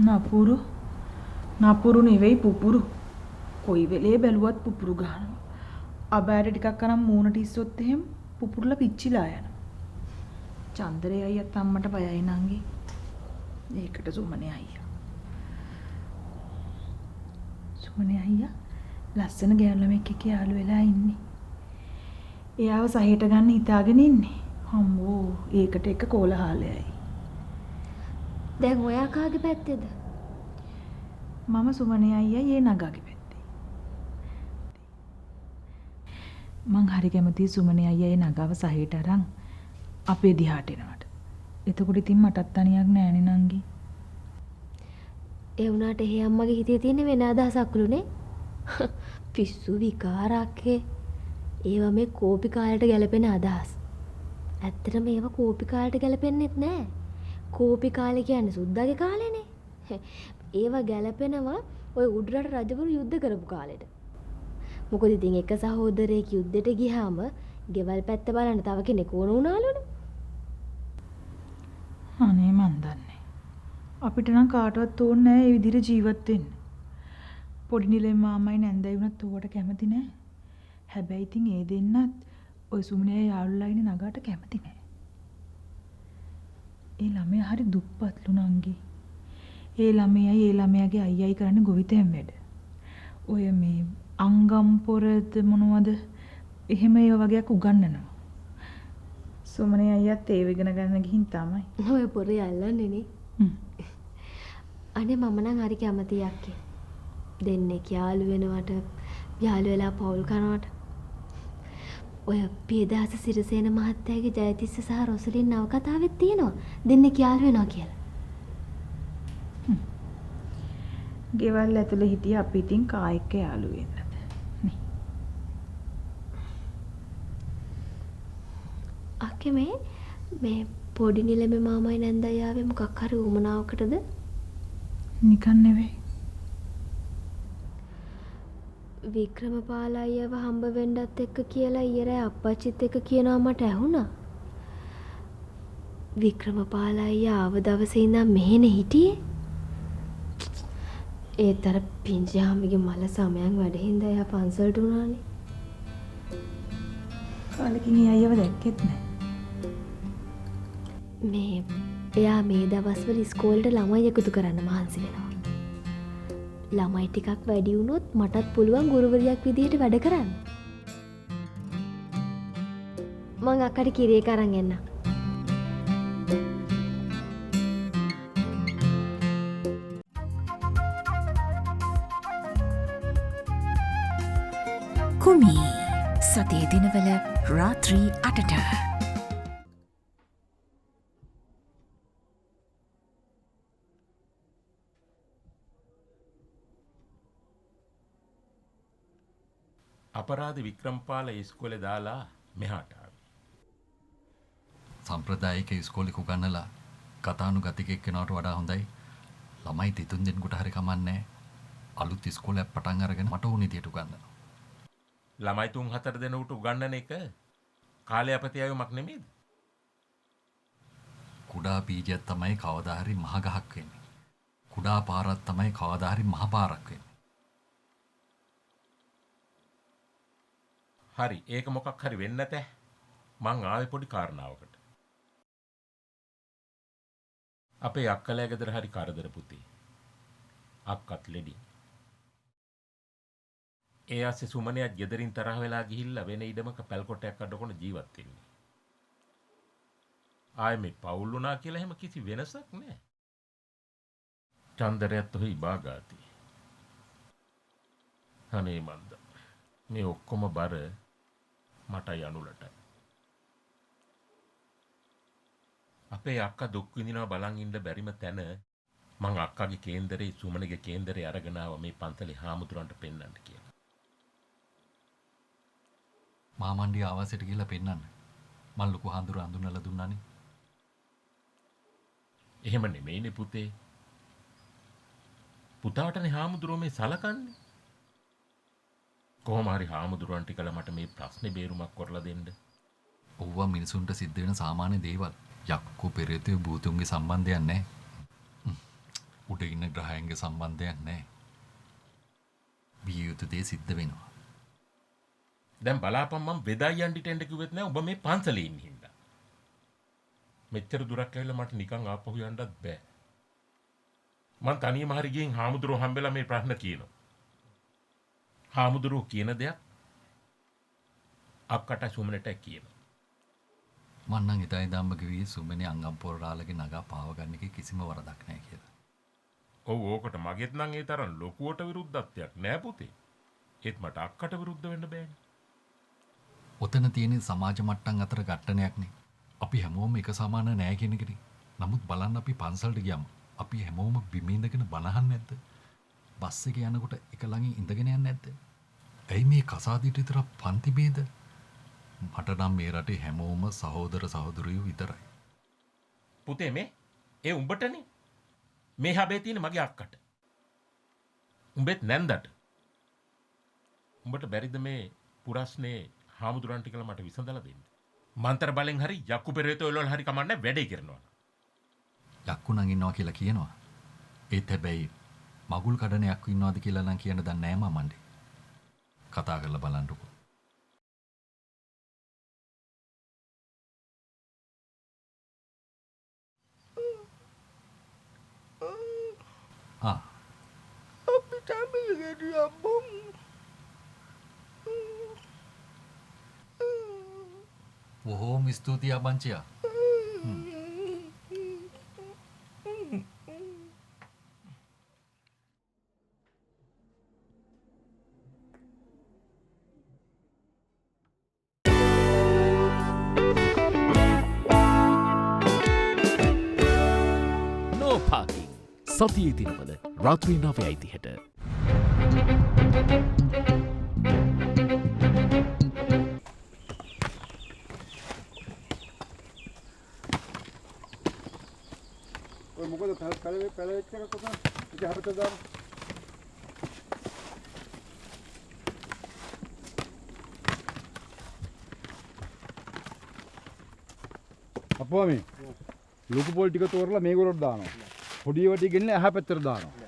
නපුරු නපුරු නෙවෙයි පුපුරු. කොයි වෙලේ බැලුවත් පුපුරු ගහනවා. අබෑට ටිකක් අරන් මූණට ඉස්සොත් එහෙම පුපුරලා පිච්චිලා යනවා. චන්දරේ අයියත් අම්මට බයයි නංගි. ඒකට සුමනේ අයියා. සුමනේ අයියා ලස්සන ගෑනු ළමෙක් එක්ක යාළු වෙලා ඉන්නේ. එයාව සහියට ගන්න හිතාගෙන ඉන්නේ. අම්මෝ ඒකට එක කෝලහලයයි. දැන් ඔයා කාගේ පැත්තේද? මම සුමනේ අයියයි ඒ නගාගේ පැත්තේ. මං හරි කැමතියි සුමනේ අයියා ඒ නගාව සහියට අරන් අපේ දිහාට එනවට. එතකොට ඉතින් මටත් තනියක් නෑනේ නංගි. ඒ වුණාට එහේ අම්මගේ හිතේ තියෙන වෙන අදහසක්ලුනේ. පිස්සු විකාරක්කේ. ඒවා මේ කෝපි කාලයට ගැලපෙන අදහස්. ඇත්තටම ඒවා කෝපි කාලයට ගැලපෙන්නෙත් නෑ. කෝපි කාලේ කියන්නේ සුද්දාගේ කාලේනේ. ඒවා ගැලපෙනවා ඔය උඩරට රජවරු යුද්ධ කරපු කාලෙට. මොකද ඉතින් එක සහෝදරයෙක් යුද්ධෙට ගියාම ගෙවල් පැත්ත බලන්න තව කෙනෙක් ඕන වුණාලුනේ. අනේ මන් දන්නේ. අපිට නම් කාටවත් ඕනේ නෑ මේ විදිහට ජීවත් වෙන්න. පොඩි නිලේ මාමයි නැන්දයි වුණත් ඕවට කැමති නෑ. හැබැයි ඉතින් ඒ දෙන්නත් ඔය සුමනේ යාළුලා ඉන්නේ නගාට කැමති නෑ. ඒ ළමයා හරි දුප්පත්ලු නංගි. ඒ ළමයාගේ අයියයි කරන්නේ ගොවිතැන් වැඩ. ඔය මේ අංගම් පොරද මොනවද එහෙම ඒව වගේක් උගන්වනවා. සුමනේ අයියත් ඒව ඉගෙන ගන්න ගිහින් තමයි. ඔය පොරේ අල්ලන්නේ නේ. අනේ මම නම් හරි කැමතියි අක්කේ. දෙන්නෙක් යාළු වෙනවට යාළු වෙලා පවුල් කරනවට. ඔය පේදාස සිරසේන මහත්තයාගේ ජයතිස්ස සහ රොසලින් නවකතාවෙත් තියෙනවා. දෙන්නෙක් යාළු වෙනවා කියලා. ගෙවල් ඇතුලේ හිටිය අපි ඉතින් කායික යාළු වෙන්නද නේ. අක්කේ මේ පොඩි නිලමේ මාමයි නැන්දයි ආවේ මොකක් හරි උමනාවකටද? නිකන් නෙවෙයි. වික්‍රමපාල අයියව හම්බ වෙන්නත් එක්ක කියලා ඊයරේ අප්පච්චිත් එක්ක කියනවා මට ඇහුණා. වික්‍රමපාල අයියා ආව දවසේ ඉඳන් මෙහෙනේ හිටියේ. ඒතර පිංජාමිගේ මල සමයන් වැඩ හින්දා එයා පන්සලට උනානේ. කාලෙකින් ඒ අයියව දැක්කෙත් නෑ. එයා මේ දවස්වල ඉස්කෝලේට ළමයි එකතු කරන්න මහන්සි වෙනවා. ළමයි ටිකක් වැඩි වුණොත් මටත් පුළුවන් ගුරුවරියක් විදියට වැඩ කරන්න. මං අක්කට කිරේක අරන් එන්න. කුමි සතියේ දිනවල රාත්‍රී 8ට අපරාධ වික්‍රමපාල ඉස්කෝලේ දාලා මෙහාට ආවේ. සම්ප්‍රදායික ඉස්කෝලේ උගන්නලා කතානුගතික එක්කෙනාට වඩා හොඳයි. ළමයි දෙතුන් දෙනෙකුට හරි කමන්නේ අලුත් ඉස්කෝලයක් පටන් අරගෙන මට ඕන විදියට උගන්නනවා. ළමයි 3-4 දෙනෙකුට උගන්නන එක කාලේ අපතියාවමක් නෙමෙයිද? කුඩා බීජයක් තමයි කවදා හරි මහ ගහක් වෙන්නේ. කුඩා පාරක් තමයි කවදා හරි මහ පාරක් වෙන්නේ. හරි ඒක මොකක් හරි වෙන්න නැතේ. මං ආවේ පොඩි කාරණාවකට. අපේ අක්කලා ගෙදර හරි කරදර පුතේ. අක්කත් ලෙඩි. ඒ ආසේ සුමනියත් ගෙදරින් තරහ වෙලා ගිහිල්ලා වෙන ඉඩමක පැල්කොටයක් අඩකොන ජීවත් වෙන්නේ. ආයේ මේ පවුල් වුණා කියලා එහෙම කිසි වෙනසක් නැහැ. චන්දරයත් ඔහි බාගාති. අනේ මන්ද. මේ ඔක්කොම බර මටයි අනුලටයි. අපේ අක්කා දුක් විඳිනවා බලන් ඉන්න බැරිම තැන මං අක්කාගේ කේන්දරේ සුමනගේ කේන්දරේ අරගෙන ආව මේ පන්සලේ හාමුදුරන්ට පෙන්නන්න කියලා. මාමණ්ඩිය ආවාසයට ගිහලා පෙන්නන්න. මල් ලොකු හඳුර අඳුනලා දුන්නානේ. එහෙම නෙමෙයිනේ පුතේ. පුතාටනේ හාමුදුරුවෝ මේ සලකන්නේ. කොහොම හරි හාමුදුරුවන්ට කියලා මට මේ ප්‍රශ්නේ බේරුමක් කරලා දෙන්න. ඔව්වා මිනිසුන්ට සිද්ධ වෙන සාමාන්‍ය දේවල්. යක්කු පෙරේතයෝ භූතුන්ගේ සම්බන්ධයක් නැහැ. උඩ ඉන්න ග්‍රහයන්ගේ සම්බන්ධයක් නැහැ. විය යුතු දේ සිද්ධ වෙනවා. දැන් බලාපන් මම වෙදයි යන්ඩිට එන්න කිව්වෙත් නෑ ඔබ මේ පන්සලේ ඉන්න හින්දා. මෙච්චර දුරක් ඇවිල්ලා මට නිකන් ආපහු යන්නත් බෑ. මං තනියම හරි ගිහින් හාමුදුරුවෝ හම්බෙලා මේ ප්‍රශ්න කියනවා. හාමුදුරුවෝ කියන දෙයක් අක්කට සුමනට කියනවා. මං නම් හිතා ඉඳන්ම කිව්වේ සුමනේ අංගම් පොරාලගේ නගා පාව ගන්න එකේ කිසිම වරදක් නැහැ කියලා. ඔව් ඕකට මගෙත් නම් ඒ තරම් ලොකුවට විරුද්ධත්වයක් නෑ පුතේ. ඒත් මට අක්කට විරුද්ධ වෙන්න බෑනේ. ඔතන තියෙන සමාජ මට්ටම් අතර ගැටණයක්නේ. අපි හැමෝම එක සමාන නෑ කියන එකනේ. නමුත් බලන්න අපි පන්සලට ගියම අපි හැමෝම බිම ඉඳගෙන බනහන්නේ නැද්ද? බස් එකේ යනකොට එක ළඟින් ඉඳගෙන යන්නේ නැද්ද? ඇයි මේ කසාදිට විතර පන්ති බේද? මට නම් මේ රටේ හැමෝම සහෝදර සහෝදරියෝ විතරයි. පුතේ මේ ඒ උඹටනේ. මේ හැබේ තියෙන මගේ අක්කට. උඹෙත් නැන්දට. උඹට බැරිද මේ පුරස්නේ හාමුදුරන්ට කියලා මට විසඳලා දෙන්න? මන්තර බලෙන් හරි යක්කු පෙරේතෝ වල හරි කමන්නේ වැඩේ කරනවා. යක්කු නම් ඉන්නවා කියලා කියනවා. ඒත් හැබැයි මගුල් කඩන යක්කු ඉන්නවාද කියලා නම් කියන්න දන්නේ නැහැ මමණ්ඩේ. කතා කරලා බලන්නකෝ. අපි තමයි බොම් බොහෝම ස්තුතියි අබංචියා. No parking. සතියේ දිනවල රාත්‍රී 9:30ට. ඔය මොකද පැලවෙච්ච එක කොහොමද? ඉතින් හරියට දාන්න. අප්පුවා මේ ලොකු පොල් ටික තෝරලා මේගොල්ලොත් දානවා. පොඩි ඒවා ටික ගෙනලා එහා පැත්තට දානවා.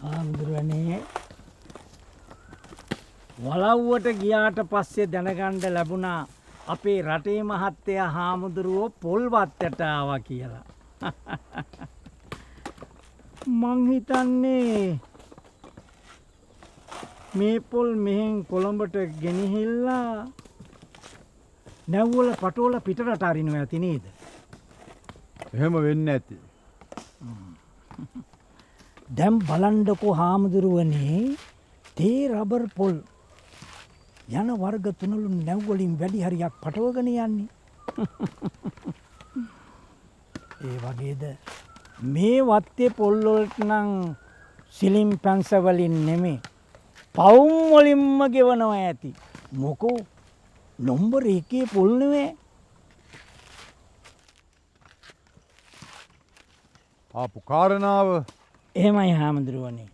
ආම්දුරනේ වලව්වට ගියාට පස්සේ දැනගන්න ලැබුණා අපේ රටේ මහත්තයා හාමුදුරුවෝ පොල් වත්තට ආවා කියලා. මං හිතන්නේ මේ පොල් මෙහෙන් කොළඹට ගෙනහිල්ලා නැව්වල පටෝල පිටරට අරිනවා ඇති නේද? එහෙම වෙන්නේ නැති. දැන් බලන්නකෝ හාමුදුරුවනේ තේ රබර් පොල් යන වර්ග තුනලු නැව්වලින් වැඩි හරියක් පටවගෙන යන්නේ. ඒ වගේද මේ වත්තේ පොල් වලට නම් සිලිම් පැන්ස වලින් නෙමෙයි පවුම් වලින්ම ගෙවනවා ඇති. මොකෝ නම්බර් 1 පොල් නෙමෙයි. ආපු කාරණාව එහෙමයි හාමුදුරුවනේ.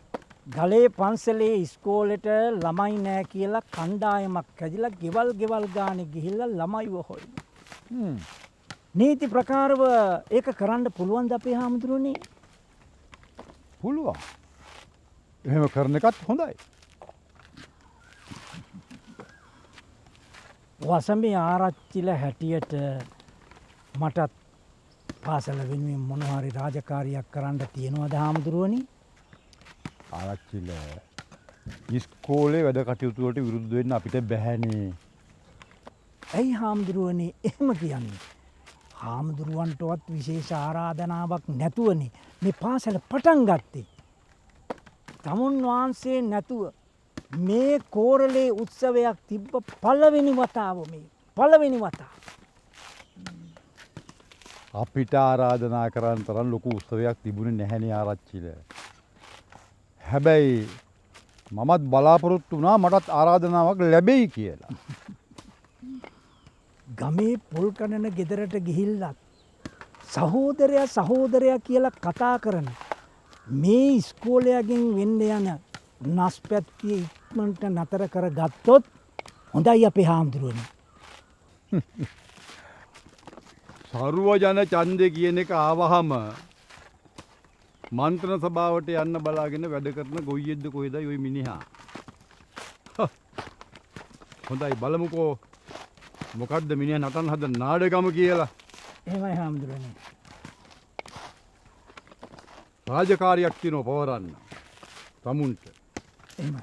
ගලේ පන්සලේ ඉස්කෝලෙට ළමයි නෑ කියලා කණ්ඩායමක් හැදිලා ගෙවල් ගානේ ගිහිල්ලා ළමයිව හොයනවා. නීති ප්‍රකාරව ඒක කරන්න පුළුවන්ද අපේ හාමුදුරුවනේ? පුළුවන්. එහෙම කරන එකත් හොඳයි. වසමේ ආරච්චිල හැටියට මටත් පාසල වෙනුවෙන් මොන හරි රාජකාරියක් කරන්න තියෙනවද හාමුදුරුවනේ? ආරච්චිල ඉස්කෝලේ වැඩ කටයුතු වලට විරුද්ධ වෙන්න අපිට බැහැනේ. ඇයි හාමුදුරුවනේ එහෙම කියන්නේ? හාමුදුරුවන්ටවත් විශේෂ ආරාධනාවක් නැතුවනේ මේ පාසල පටන් ගත්තේ. තමුන් වහන්සේ නැතුව මේ කෝරළේ උත්සවයක් තිබ්බ පළවෙනි වතාව මේ. පළවෙනි වතාව. අපිට ආරාධනා කරන්න තරම් ලොකු උත්සවයක් තිබුණේ නැහැනේ ආරච්චිල. හැබැයි මමත් බලාපොරොත්තු වුණා මටත් ආරාධනාවක් ලැබෙයි කියලා. ගමේ පොල් කනන ගෙදරට ගිහිල්ලත් සහෝදරයා කියලා කතා කරන මේ ඉස්කෝලයාගෙන් වෙන්න යන නස්පැත්තිය ඉක්මනට නතර කර ගත්තොත් හොඳයි අපේ හාමුදුරුවනේ. සරුව ජන ඡන්දය කියන එක ආවහම මන්ත්‍රණ සභාවට යන්න බලාගෙන වැඩ කරන ගොයියෙද්ද කොහෙදයි ওই මිනිහා. හොඳයි බලමුකෝ මොකද්ද මිනිහා නටන්න හදන නාඩගම කියලා. එහෙමයි හාමුදුරුවනේ. රාජකාරියක් තියෙනවා පවරන්න. තමුන්ට. එහෙමයි.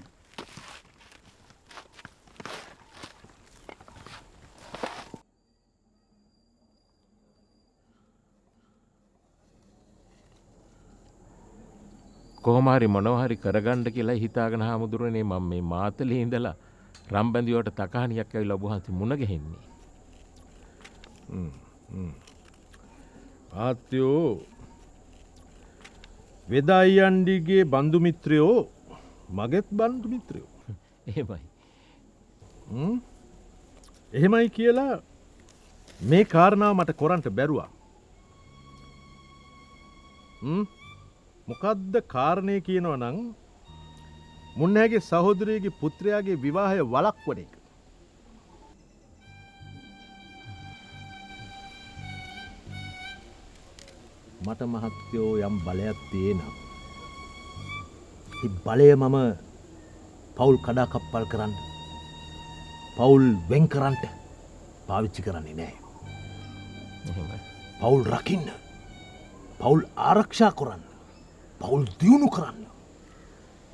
කොහොම හරි මොනවා හරි කරගන්න කියලා හිතාගෙන හාමුදුරනේ මම මේ මාතලේ ඉඳලා රම්බැඳියට තකහණියක් ඇවිල්ලා ඔබ වහන්සේ මුණ ගැහෙන්නේ. ආත්‍යෝ වෙදයියන්ඩිගේ බන්දු මිත්‍රයෝ මගෙත් බන්දු මිත්‍රයෝ. එහෙමයි. එහෙමයි කියලා මේ කාරණාව මට කොරන්ට බැරුවා. මොකද්ද කාරණය කියනවා නම් මුන්නෑගේ සහෝදරයගේ පුත්‍රයාගේ විවාහය වළක්වන එක. මට මහත්තයෝ යම් බලයක් තියෙනවා. ඒ බලය මම පවුල් කඩාකප්පල් කරන්න පවුල් වෙන් කරන්න පාවිච්චි කරන්නේ නෑ. පවුල් රකින්න පවුල් ආරක්ෂා කරන්න පවුල් දියුණු කරන්න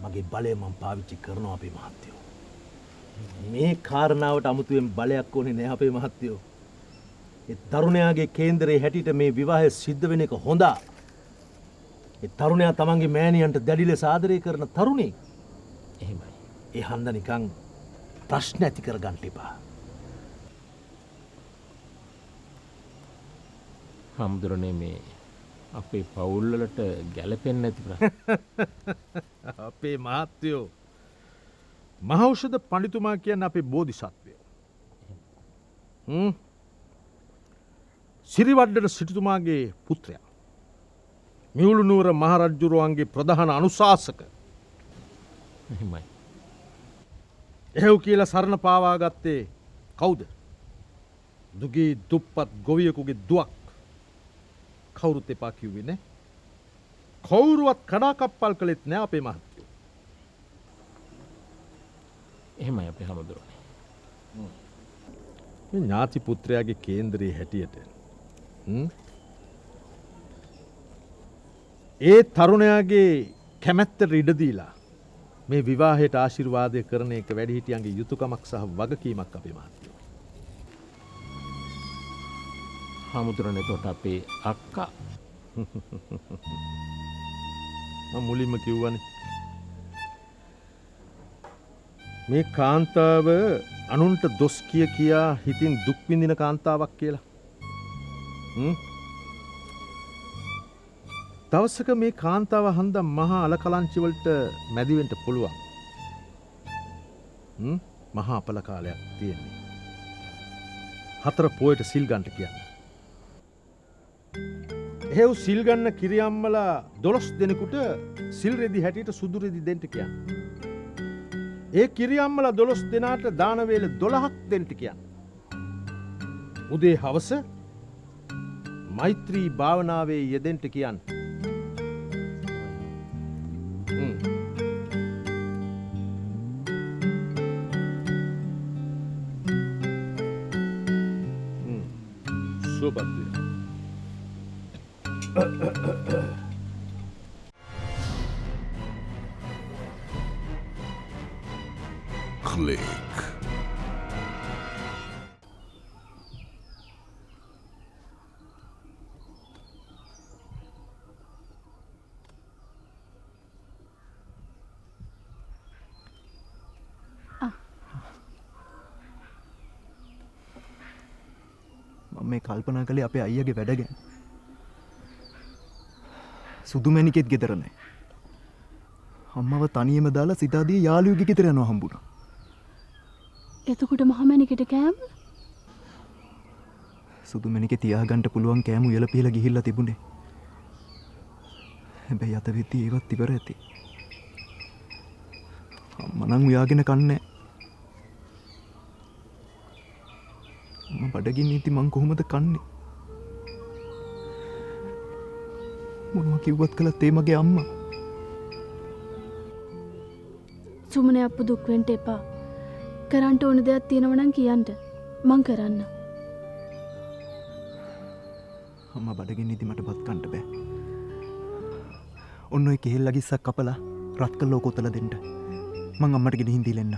මගේ බලය මම පාවිච්චි කරනවා අපේ මහත්තයෝ. මේ කාරණාවට අමුතුවෙන් බලයක් ඕනේ නෑ අපේ මහත්තයෝ. ඒ තරුණයාගේ කේන්දරයේ හැටියට මේ විවාහය සිද්ධ වෙන එක හොඳ. ඒ තරුණයා තමන්ගේ මෑණියන්ට දැඩි ලෙස ආදරය කරන තරුණෙක්. එහෙමයි. ඒ හන්ද නිකන් ප්‍රශ්න ඇති කරගන්න එපා. හාමුදුරනේ මේ අපේ පවුල් වලට ගැලපෙන්නේ නැති ප්‍රශ්න. අපේ මහත්තයෝ මහෞෂධ පඬිතුමා කියන්නේ අපේ බෝධිසත්වය. සිරිවඩ්ඩට සිටුතුමාගේ පුත්‍රයා. මියුළු නුවර මහරජුරුවන්ගේ ප්‍රධාන අනුශාසක. එහෙමයි. එහෙව් කියලා සරණ පාවා ගත්තේ කවුද? දුගී දුප්පත් ගොවියෙකුගේ දුවක්. කවුරුත් එපා කිව්වේ නෑ. කවුරුවත් කඩාකප්පල් කළෙත් නෑ අපේ මහත්තයෝ. එහෙමයි අපේ හාමුදුරනේ. මේ ඥාති පුත්‍රයාගේ කේන්දරයේ හැටියට ඒ තරුණයාගේ කැමැත්තට ඉඩ දීලා මේ විවාහයට ආශිර්වාදය කරන එක වැඩිහිටියන්ගේ යුතුයකමක් සහ වගකීමක් අපේ මහත්තයෝ. හාමුදුරනේ එතකොට අපේ අක්කා මම මුලින්ම කිව්වනේ මේ කාන්තාව අනුන්ට දොස් කියා හිතින් දුක් විඳින කාන්තාවක් කියලා. දවසක මේ කාන්තාව හන්දා මහා අලකලංචි වලට මැදි වෙන්න පුළුවන්. මහා අපල කාලයක් තියෙන්නේ. 4 පොයට සිල් ගන්නට කියන්නේ. එහෙව් සිල් ගන්න කිරියම්මලා 12 දෙනෙකුට සිල් රෙදි හැටියට සුදු රෙදි දෙන්න කියන්නේ. ඒ කිරියම්මලා 12 දෙනාට දාන වේල 12ක් දෙන්න කියන්නේ. උදේ හවස මෛත්‍රී භාවනාවේ යෙදෙන්න කියන්නේ. සුවපත් Click. මේ කල්පනා කළේ අපේ අයියගේ වැඩ ගැන. සුදුමැණිකෙත් ගෙදර නැහැ. අම්මව තනියම දාලා සිතාදී යාළුවෙකුගේ ගෙදර යනවා හම්බුණා. එතකොට මහමැණිකට කෑම? සුදුමැණිකේ තියාගන්න පුළුවන් කෑම උයලා පිහලා ගිහිල්ලා තිබුණේ. හැබැයි අත වෙද්දි ඒවත් ඉවර ඇති. අම්මා නම් උයාගෙන කන්නේ. අම්මා බඩගින්න ඉති මං කොහොමද කන්නේ? මොනවා කිව්වත් කළත් ඒ මගේ අම්මා. සුමනේ අප්පු දුක් වෙන්න එපා. කරන්න ඕන දෙයක් තියෙනවා නම් කියන්න. මං කරන්න. අම්මා බඩගින්න ඉති මට බත් කන්න බෑ. ඔන්න ඔය කෙහෙල් ලගිස්සක් කපලා රත් කළා කොතලා දෙන්න. මං අම්මට ගෙනින් දීලා එන්න.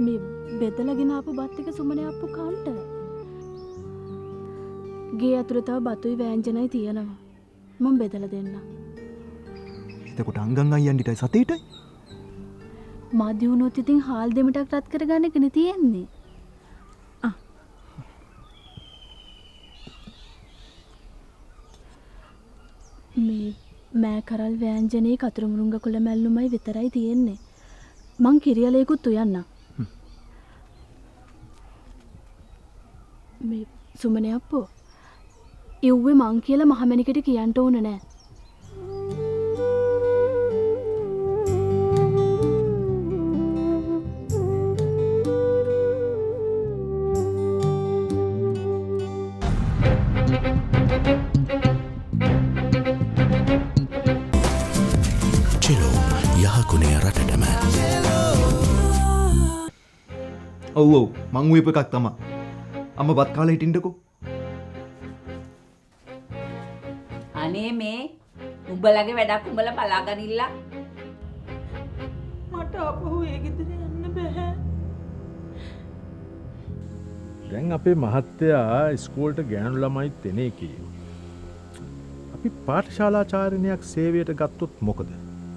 මේ බෙදලාගෙන ආපු බත් ටික සුමනේ අප්පු කන්න. ගේ ඇතුළේ තව බතුයි වෑංජනයි තියෙනවා. මම බෙදලා දෙන්න. එතකොට අංගන් අයියන්ඩිටයි සතේටයි මදි වුණොත් ඉතින් හාල් දෙමිටක් රත් කරගන්න එකනේ තියෙන්නේ. මේ මෑ කරල් වෑංජනේ කතුරු මුරුංග කොළ මැල්ලුමයි විතරයි තියෙන්නේ. මං කිරියලේකුත් උයන්න. මේ සුමනේ අප්පෝ ඉව්වේ මං කියලා මහමැනිකට කියන්න ඕන නෑ. යහකුණේ රටටම ඔව් ඔව් මං උයපු එකක් තමා. අම්ම බත් කාලා හිටින්නකෝ. අනේ මේ උඹලගේ වැඩක් උඹලා බලාගනින්න. මට අපහු ඒ ගෙදර යන්න බෑ. දැන් අපේ මහත්තයා ඉස්කෝලට ගෑනු ළමයි දෙනෙක් අපි පාඨශාලාචාර්යනයක් සේවයට ගත්තොත් මොකද?